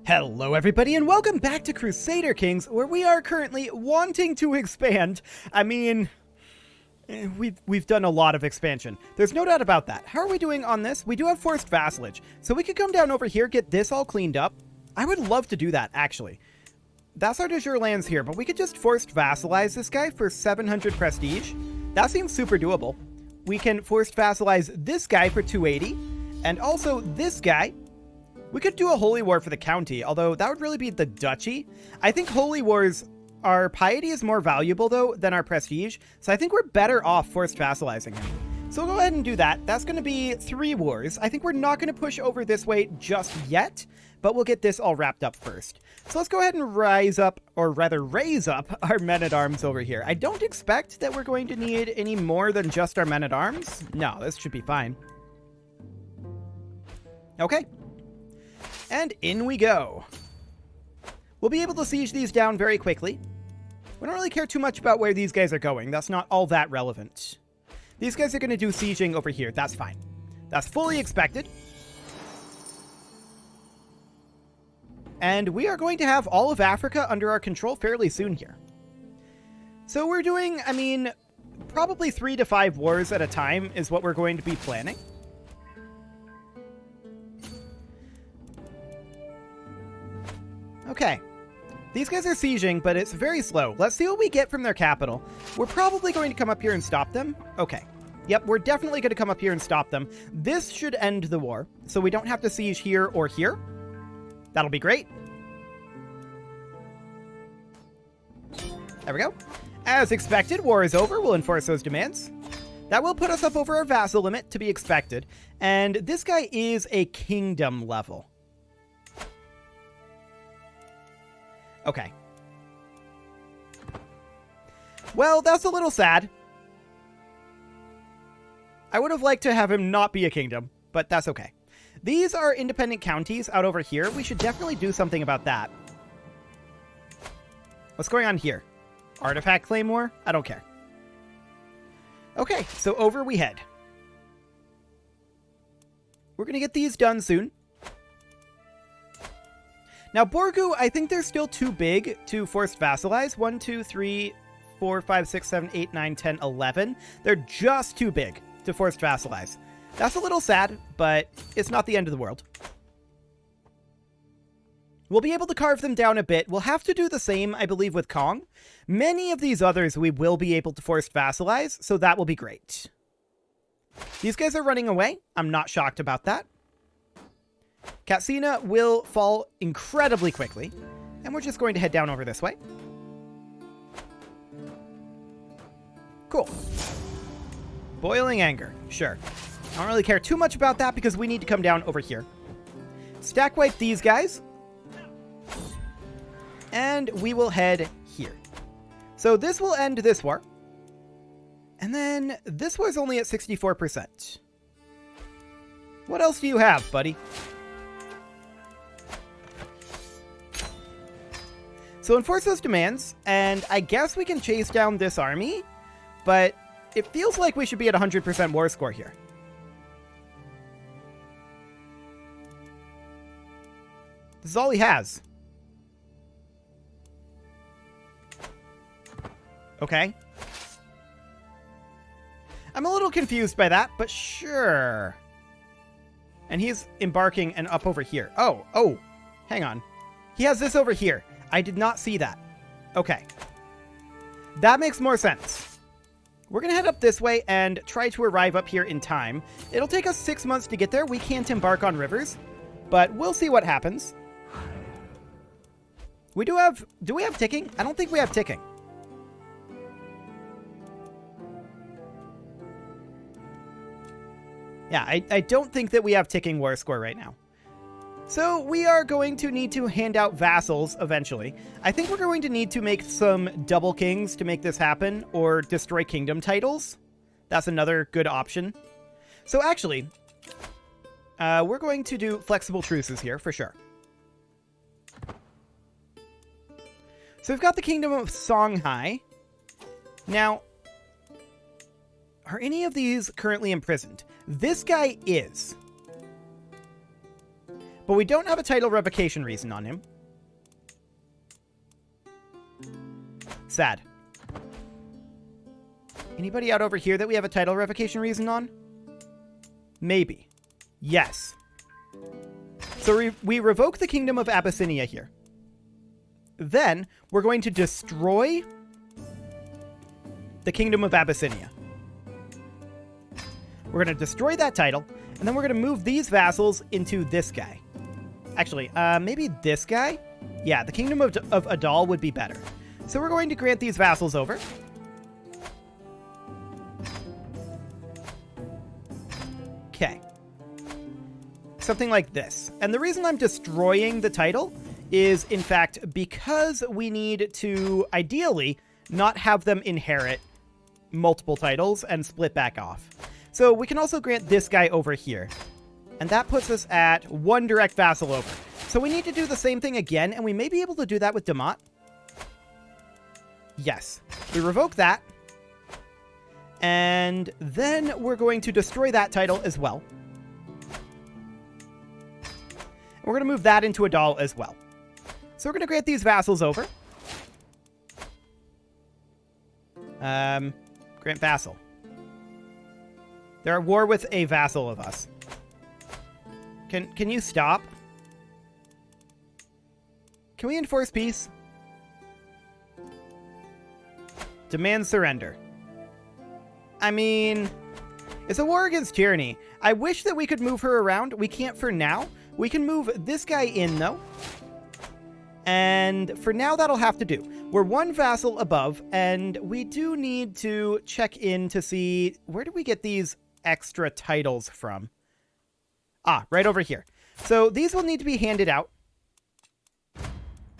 Hello everybody and welcome back to Crusader Kings, where we are currently wanting to expand. I mean, we've done a lot of expansion. There's no doubt about that. How are we doing on this? We do have forced vassalage, so we could come down over here, get this all cleaned up. I would love to do that, actually. That's our de jure lands here, but we could just forced vassalize this guy for 700 prestige. That seems super doable. We can forced vassalize this guy for 280, and also this guy. We could do a holy war for the county, although that would really be the duchy. I think holy wars, our piety is more valuable, though, than our prestige, so I think we're better off forced vassalizing him. So we'll go ahead and do that. That's going to be 3 wars. I think we're not going to push over this way just yet, but we'll get this all wrapped up first. So let's go ahead and raise up our men-at-arms over here. I don't expect that we're going to need any more than just our men-at-arms. No, this should be fine. Okay. And in we go. We'll be able to siege these down very quickly. We don't really care too much about where these guys are going. That's not all that relevant. These guys are going to do sieging over here. That's fine. That's fully expected. And we are going to have all of Africa under our control fairly soon here. So we're doing, I mean, probably 3 to 5 wars at a time is what we're going to be planning. Okay, these guys are sieging, but it's very slow. Let's see what we get from their capital. We're probably going to come up here and stop them. Okay, yep, we're definitely going to come up here and stop them. This should end the war, so we don't have to siege here or here. That'll be great. There we go. As expected, war is over. We'll enforce those demands. That will put us up over our vassal limit, to be expected. And this guy is a kingdom level. Okay. Well, that's a little sad. I would have liked to have him not be a kingdom, but that's okay. These are independent counties out over here. We should definitely do something about that. What's going on here? Artifact claim war? I don't care. Okay, so over we head. We're going to get these done soon. Now, Borgu, I think they're still too big to forced vassalize. 1, 2, 3, 4, 5, 6, 7, 8, 9, 10, 11. They're just too big to forced vassalize. That's a little sad, but it's not the end of the world. We'll be able to carve them down a bit. We'll have to do the same, I believe, with Kong. Many of these others we will be able to forced vassalize, so that will be great. These guys are running away. I'm not shocked about that. Katsina will fall incredibly quickly, and we're just going to head down over this way. Cool. Boiling anger, sure. I don't really care too much about that because we need to come down over here. Stack wipe these guys. And we will head here. So this will end this war. And then this war's only at 64%. What else do you have, buddy? So enforce those demands, and I guess we can chase down this army, but it feels like we should be at 100% war score here. This is all he has. Okay. I'm a little confused by that, but sure. And he's embarking and up over here. Oh, hang on. He has this over here. I did not see that. Okay. That makes more sense. We're going to head up this way and try to arrive up here in time. It'll take us 6 months to get there. We can't embark on rivers, but we'll see what happens. Do we have ticking? I don't think we have ticking. Yeah, I don't think that we have ticking war score right now. So we are going to need to hand out vassals eventually. I think we're going to need to make some double kings to make this happen, or destroy kingdom titles. That's another good option. So actually, we're going to do flexible truces here for sure. So we've got the kingdom of Songhai. Now, are any of these currently imprisoned? This guy is. But we don't have a title revocation reason on him. Sad. Anybody out over here that we have a title revocation reason on? Maybe. Yes. So we revoke the Kingdom of Abyssinia here. Then we're going to destroy the Kingdom of Abyssinia. We're going to destroy that title, and then we're going to move these vassals into this guy. Actually, maybe this guy? Yeah, the Kingdom of Adal would be better. So we're going to grant these vassals over. Okay. Something like this. And the reason I'm destroying the title is, in fact, because we need to, ideally, not have them inherit multiple titles and split back off. So we can also grant this guy over here. And that puts us at 1 direct vassal over. So we need to do the same thing again, and we may be able to do that with Damat. Yes. We revoke that. And then we're going to destroy that title as well. We're going to move that into Adal as well. So we're going to grant these vassals over. Grant vassal. They're at war with a vassal of us. Can you stop? Can we enforce peace? Demand surrender. I mean, it's a war against tyranny. I wish that we could move her around. We can't for now. We can move this guy in, though. And for now, that'll have to do. We're 1 vassal above, and we do need to check in to see, where do we get these extra titles from? Ah, right over here. So these will need to be handed out.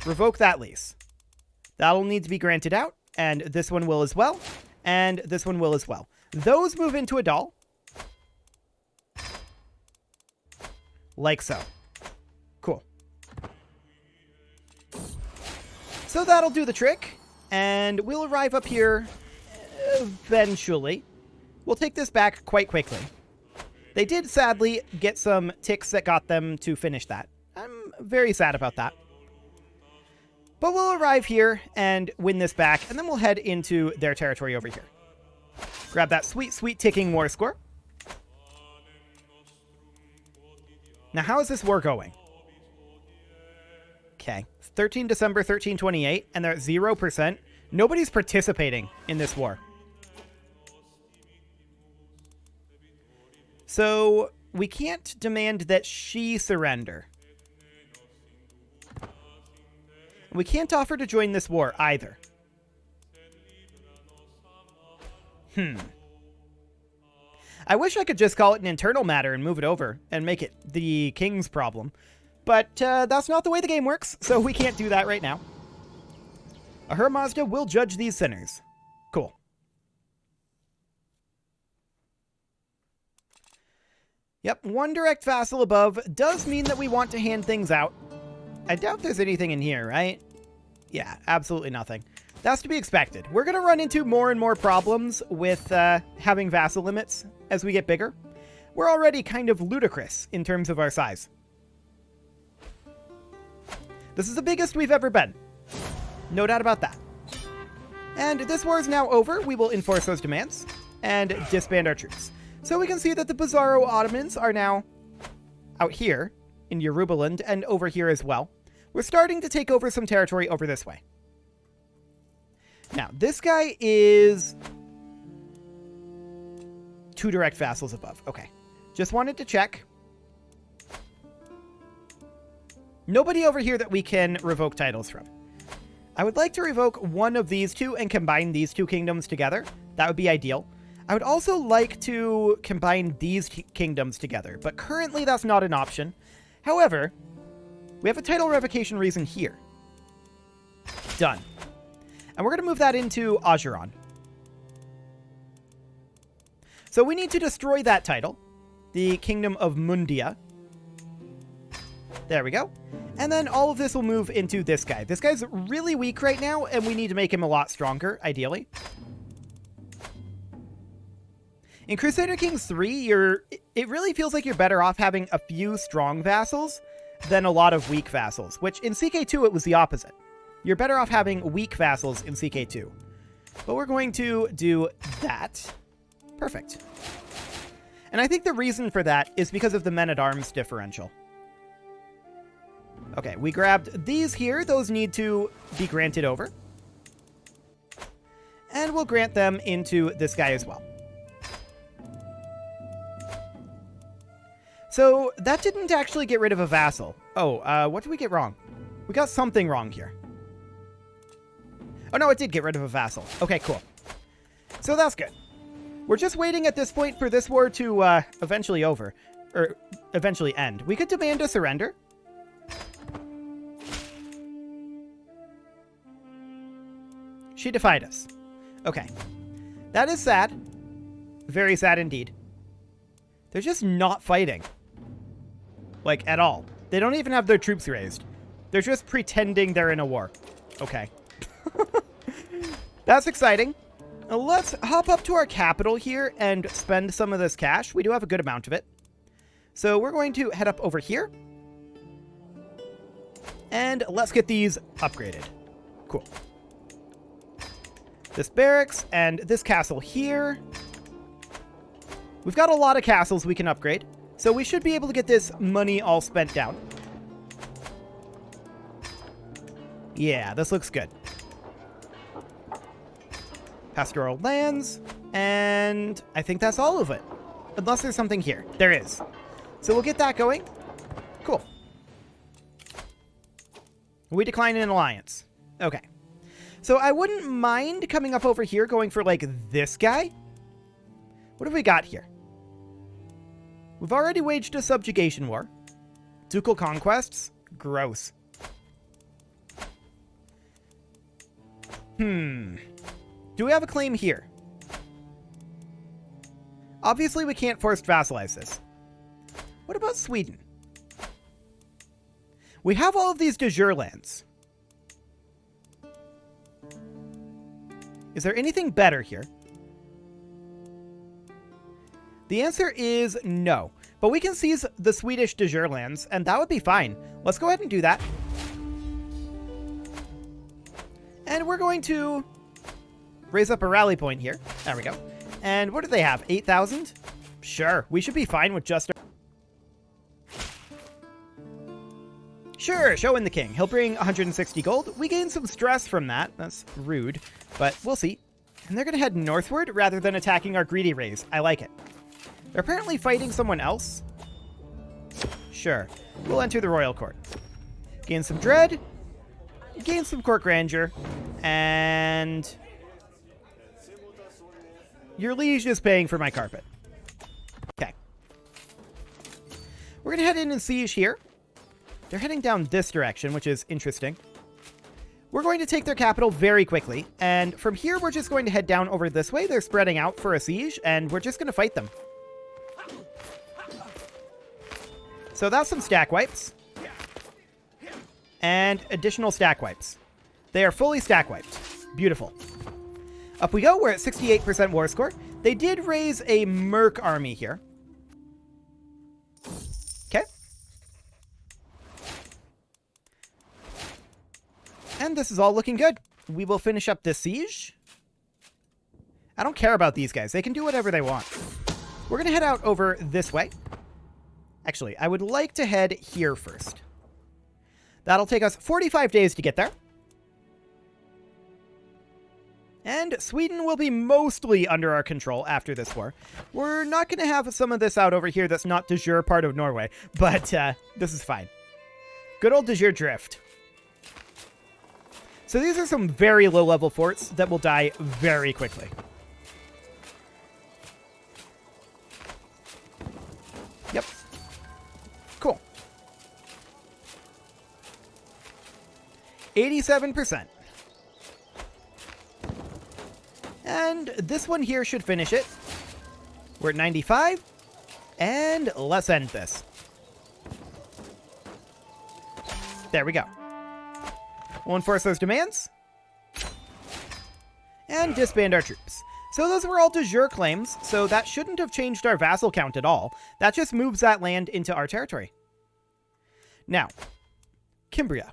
Revoke that lease. That'll need to be granted out, and this one will as well, and this one will as well. Those move into Adal. Like so. Cool. So that'll do the trick, and we'll arrive up here eventually. We'll take this back quite quickly. They did, sadly, get some ticks that got them to finish that. I'm very sad about that. But we'll arrive here and win this back, and then we'll head into their territory over here. Grab that sweet, sweet ticking war score. Now, how is this war going? Okay. 13 December 1328, and they're at 0%. Nobody's participating in this war. So, we can't demand that she surrender. We can't offer to join this war, either. I wish I could just call it an internal matter and move it over and make it the king's problem. But that's not the way the game works, so we can't do that right now. Ahura Mazda will judge these sinners. Cool. Yep, 1 direct vassal above does mean that we want to hand things out. I doubt there's anything in here, right? Yeah, absolutely nothing. That's to be expected. We're going to run into more and more problems with having vassal limits as we get bigger. We're already kind of ludicrous in terms of our size. This is the biggest we've ever been. No doubt about that. And this war is now over. We will enforce those demands and disband our troops. So we can see that the Bizarro Ottomans are now out here in Yorubaland and over here as well. We're starting to take over some territory over this way. Now, this guy is 2 direct vassals above. Okay. Just wanted to check. Nobody over here that we can revoke titles from. I would like to revoke one of these two and combine these 2 kingdoms together. That would be ideal. I would also like to combine these kingdoms together, but currently that's not an option. However, we have a title revocation reason here. Done. And we're going to move that into Ajuran. So we need to destroy that title, the Kingdom of Mundia. There we go. And then all of this will move into this guy. This guy's really weak right now, and we need to make him a lot stronger, ideally. In Crusader Kings 3, it really feels like you're better off having a few strong vassals than a lot of weak vassals, which in CK2 it was the opposite. You're better off having weak vassals in CK2. But we're going to do that. Perfect. And I think the reason for that is because of the men-at-arms differential. Okay, we grabbed these here. Those need to be granted over. And we'll grant them into this guy as well. So that didn't actually get rid of a vassal. Oh, what did we get wrong? We got something wrong here. Oh, no, it did get rid of a vassal. Okay, cool. So that's good. We're just waiting at this point for this war to eventually end. We could demand a surrender. She defied us. Okay. That is sad. Very sad indeed. They're just not fighting. Like, at all. They don't even have their troops raised. They're just pretending they're in a war. Okay. That's exciting. Let's hop up to our capital here and spend some of this cash. We do have a good amount of it. So we're going to head up over here. And let's get these upgraded. Cool. This barracks and this castle here. We've got a lot of castles we can upgrade. So we should be able to get this money all spent down. Yeah, this looks good. Pastoral lands, and I think that's all of it. Unless there's something here. There is. So we'll get that going. Cool. We decline an alliance. Okay. So I wouldn't mind coming up over here going for, like, this guy. What have we got here? We've already waged a subjugation war. Ducal conquests? Gross. Do we have a claim here? Obviously, we can't forced vassalize this. What about Sweden? We have all of these de jure lands. Is there anything better here? The answer is no. But we can seize the Swedish de jure lands, and that would be fine. Let's go ahead and do that. And we're going to raise up a rally point here. There we go. And what do they have? 8,000? Sure, we should be fine with just... Sure, show in the king. He'll bring 160 gold. We gain some stress from that. That's rude, but we'll see. And they're going to head northward rather than attacking our greedy raise. I like it. They're apparently fighting someone else. Sure, we'll enter the royal court. Gain some dread. Gain some court grandeur. And... your liege is paying for my carpet. Okay. We're going to head in and siege here. They're heading down this direction, which is interesting. We're going to take their capital very quickly. And from here, we're just going to head down over this way. They're spreading out for a siege, and we're just going to fight them. So that's some stack wipes. And additional stack wipes. They are fully stack wiped. Beautiful. Up we go. We're at 68% war score. They did raise a merc army here. Okay. And this is all looking good. We will finish up this siege. I don't care about these guys. They can do whatever they want. We're going to head out over this way. Actually, I would like to head here first. That'll take us 45 days to get there. And Sweden will be mostly under our control after this war. We're not going to have some of this out over here that's not de jure part of Norway, but this is fine. Good old de jure drift. So these are some very low-level forts that will die very quickly. Yep. Cool. 87%. And this one here should finish it. We're at 95. And let's end this. There we go. We'll enforce those demands. And disband our troops. So those were all de jure claims, so that shouldn't have changed our vassal count at all. That just moves that land into our territory. Now, Kimbria.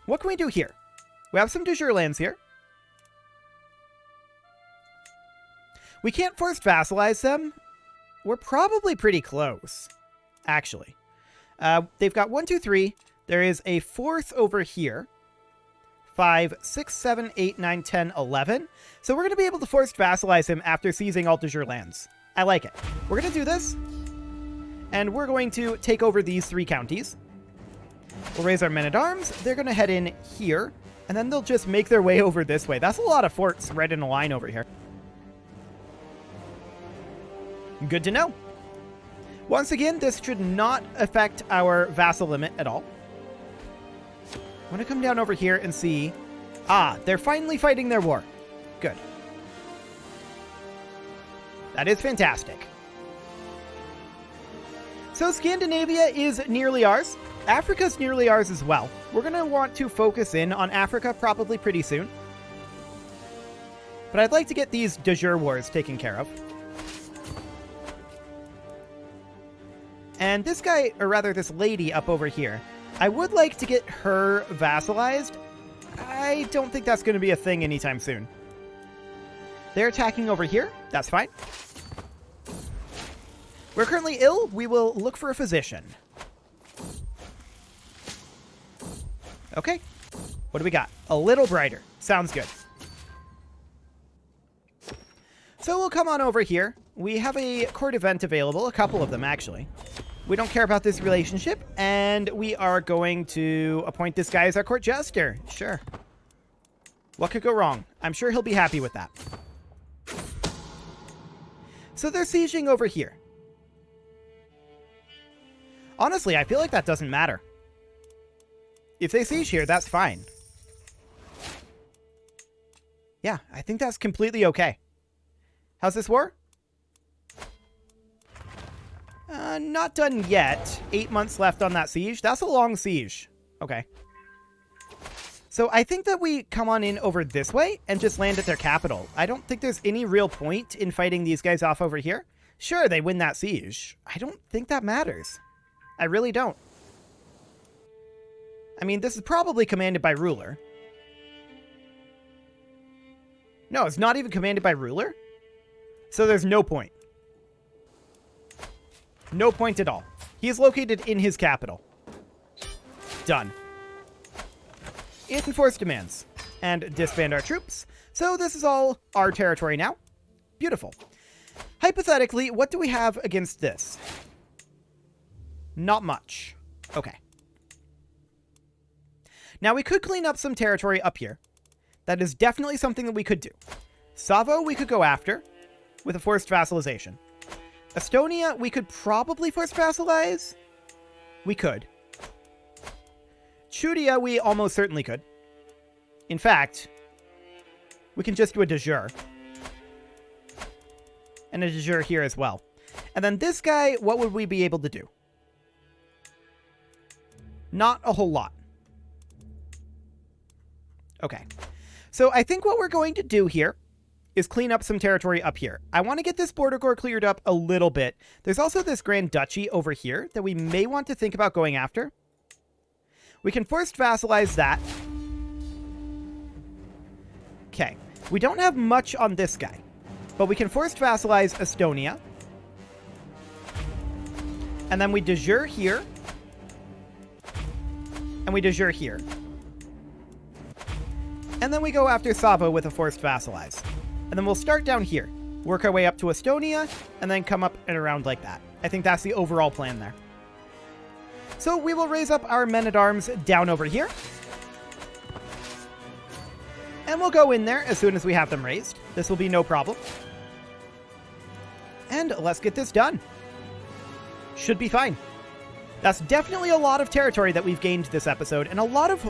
What can we do here? We have some de jure lands here. We can't force vassalize them. We're probably pretty close, actually. They've got 1, 2, 3. There is a 4th over here. 5, 6, 7, 8, 9, 10, 11. So we're going to be able to force vassalize him after seizing all de jure lands. I like it. We're going to do this. And we're going to take over these 3 counties. We'll raise our men-at-arms. They're going to head in here. And then they'll just make their way over this way. That's a lot of forts right in a line over here. Good to know. Once again, this should not affect our vassal limit at all. I want to come down over here and see... Ah, they're finally fighting their war. Good. That is fantastic. So Scandinavia is nearly ours. Africa's nearly ours as well. We're going to want to focus in on Africa probably pretty soon. But I'd like to get these de jure wars taken care of. And this guy, or rather this lady up over here, I would like to get her vassalized. I don't think that's going to be a thing anytime soon. They're attacking over here. That's fine. We're currently ill. We will look for a physician. Okay. What do we got? A little brighter. Sounds good. So we'll come on over here. We have a court event available. A couple of them, actually. We don't care about this relationship, and we are going to appoint this guy as our court jester. Sure. What could go wrong? I'm sure he'll be happy with that. So they're sieging over here. Honestly, I feel like that doesn't matter. If they siege here, that's fine. Yeah, I think that's completely okay. How's this war? Not done yet. 8 months left on that siege. That's a long siege. Okay. So I think that we come on in over this way and just land at their capital. I don't think there's any real point in fighting these guys off over here. Sure, they win that siege. I don't think that matters. I really don't. I mean, this is probably commanded by ruler. No, it's not even commanded by ruler. So there's no point. No point at all. He is located in his capital. Done. Enforce demands. And disband our troops. So this is all our territory now. Beautiful. Hypothetically, what do we have against this? Not much. Okay. Now we could clean up some territory up here. That is definitely something that we could do. Savo we could go after with a forced vassalization. Estonia, we could probably force vassalize. We could. Chudia, we almost certainly could. In fact, we can just do a de jure. And a de jure here as well. And then this guy, what would we be able to do? Not a whole lot. Okay. So I think what we're going to do here is clean up some territory up here. I want to get this border gore cleared up a little bit. There's also this Grand Duchy over here that we may want to think about going after. We can forced vassalize that. Okay. We don't have much on this guy, but we can forced vassalize Estonia. And then we de jure here. And we de jure here. And then we go after Savo with a forced vassalize. And then we'll start down here, work our way up to Estonia, and then come up and around like that. I think that's the overall plan there. So we will raise up our men-at-arms down over here. And we'll go in there as soon as we have them raised. This will be no problem. And let's get this done. Should be fine. That's definitely a lot of territory that we've gained this episode, and a lot of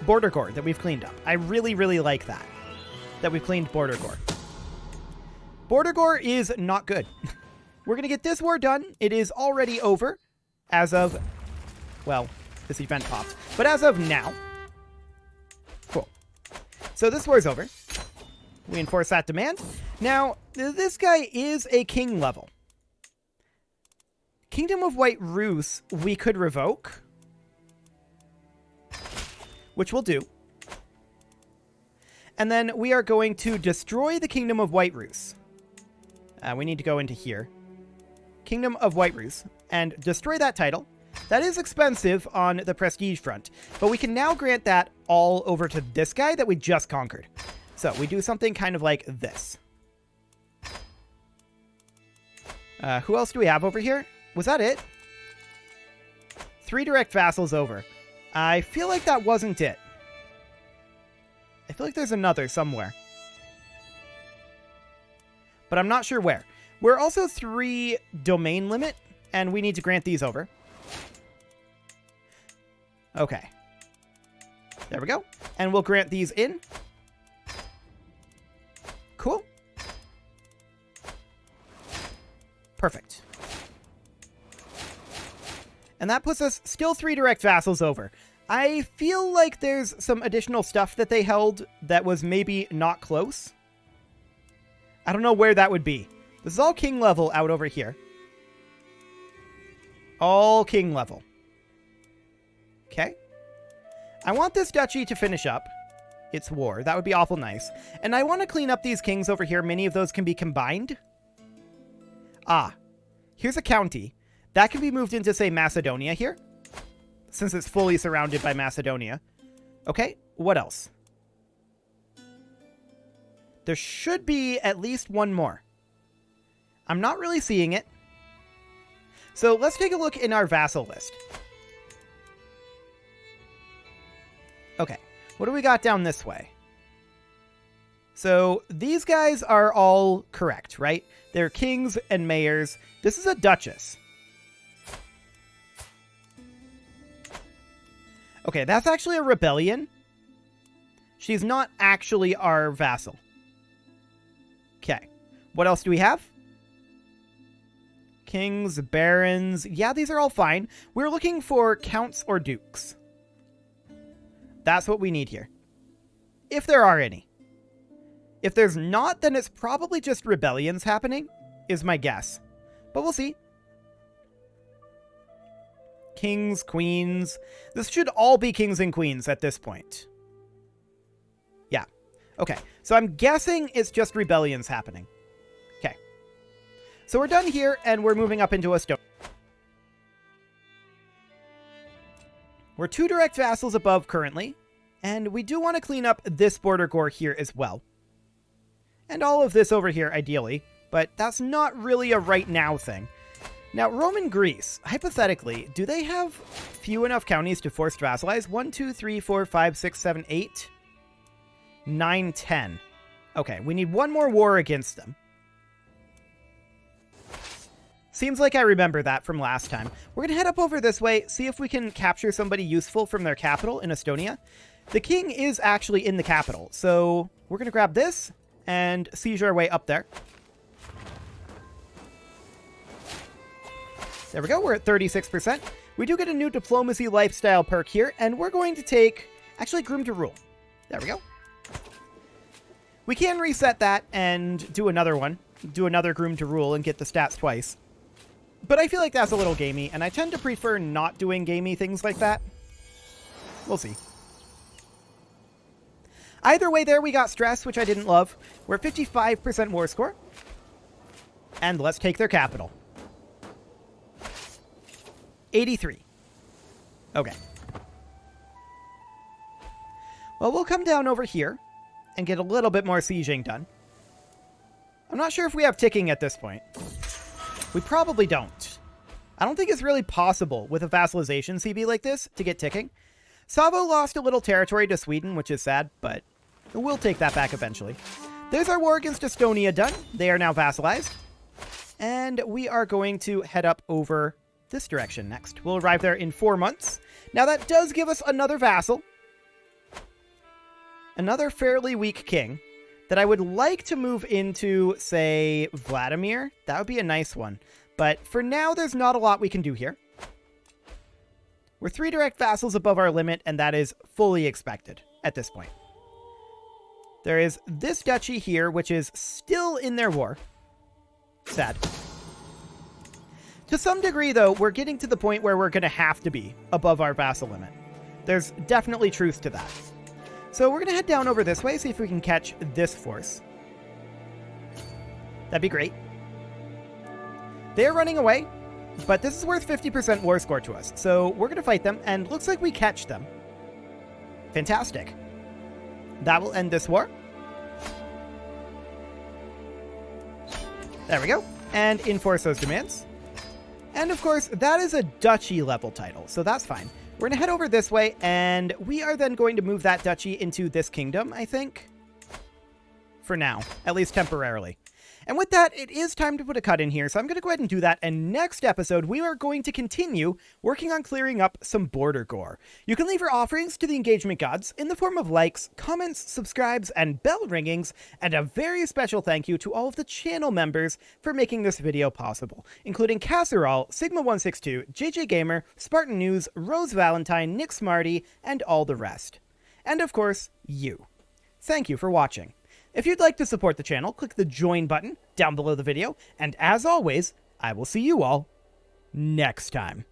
border gore that we've cleaned up. I really, really like that we've cleaned border gore. Border gore is not good. We're going to get this war done. It is already over as of, well, this event popped, but as of now. Cool. So this war is over. We enforce that demand. Now, this guy is a king level. Kingdom of White Rus, we could revoke, which we'll do. And then we are going to destroy the Kingdom of White Rus. We need to go into here. Kingdom of White Rus, and destroy that title. That is expensive on the prestige front, but we can now grant that all over to this guy that we just conquered. So we do something kind of like this. Who else do we have over here? Was that it? 3 direct vassals over. I feel like that wasn't it. I feel like there's another somewhere. But I'm not sure where. We're also 3 domain limit, and we need to grant these over. Okay. There we go. And we'll grant these in. Cool. Perfect. And that puts us still 3 direct vassals over. I feel like there's some additional stuff that they held that was maybe not close. I don't know where that would be. This is all king level out over here. All king level. Okay. I want this duchy to finish up its war. That would be awful nice. And I want to clean up these kings over here. Many of those can be combined. Ah. Here's a county. That can be moved into, say, Macedonia here, since it's fully surrounded by Macedonia. Okay, what else? There should be at least one more. I'm not really seeing it. So let's take a look in our vassal list. Okay, what do we got down this way? So these guys are all correct, right? They're kings and mayors. This is a duchess. Okay, that's actually a rebellion. She's not actually our vassal. Okay, what else do we have? Kings, barons. Yeah, these are all fine. We're looking for counts or dukes. That's what we need here. If there are any. If there's not, then it's probably just rebellions happening, is my guess. But we'll see. Kings, queens. This should all be kings and queens at this point. Yeah. Okay. So I'm guessing it's just rebellions happening. Okay. So we're done here, and we're moving up into Estonia. We're 2 direct vassals above currently, and we do want to clean up this border gore here as well. And all of this over here, ideally, but that's not really a right now thing. Now, Roman Greece, hypothetically, do they have few enough counties to forced vassalize? 1, 2, 3, 4, 5, 6, 7, 8, 9, 10. Okay, we need one more war against them. Seems like I remember that from last time. We're going to head up over this way, see if we can capture somebody useful from their capital in Estonia. The king is actually in the capital, so we're going to grab this and siege our way up there. There we go, we're at 36%. We do get a new diplomacy lifestyle perk here, and we're going to take, actually, groom to rule. There we go. We can reset that and do another one, do another groom to rule and get the stats twice. But I feel like that's a little gamey, and I tend to prefer not doing gamey things like that. We'll see. Either way there, we got stress, which I didn't love. We're at 55% war score. And let's take their capital. 83. Okay. Well, we'll come down over here and get a little bit more sieging done. I'm not sure if we have ticking at this point. We probably don't. I don't think it's really possible with a vassalization CB like this to get ticking. Savo lost a little territory to Sweden, which is sad, but we'll take that back eventually. There's our war against Estonia done. They are now vassalized. And we are going to head up over this direction next. We'll arrive there in 4 months. Now that does give us another vassal. Another fairly weak king that I would like to move into, say, Vladimir. That would be a nice one. But for now, there's not a lot we can do here. We're 3 direct vassals above our limit, and that is fully expected at this point. There is this duchy here, which is still in their war. Sad. To some degree, though, we're getting to the point where we're going to have to be above our vassal limit. There's definitely truth to that. So we're going to head down over this way, see if we can catch this force. That'd be great. They're running away, but this is worth 50% war score to us. So we're going to fight them, and looks like we catch them. Fantastic. That will end this war. There we go. And enforce those demands. And of course, that is a duchy level title, so that's fine. We're going to head over this way, and we are then going to move that duchy into this kingdom, I think. For now, at least temporarily. And with that, it is time to put a cut in here, so I'm going to go ahead and do that, and next episode, we are going to continue working on clearing up some border gore. You can leave your offerings to the engagement gods in the form of likes, comments, subscribes, and bell ringings, and a very special thank you to all of the channel members for making this video possible, including Casserole, Sigma162, JJ Gamer, Spartan News, Rose Valentine, Nick Smarty, and all the rest. And of course, you. Thank you for watching. If you'd like to support the channel, click the join button down below the video, and as always, I will see you all next time.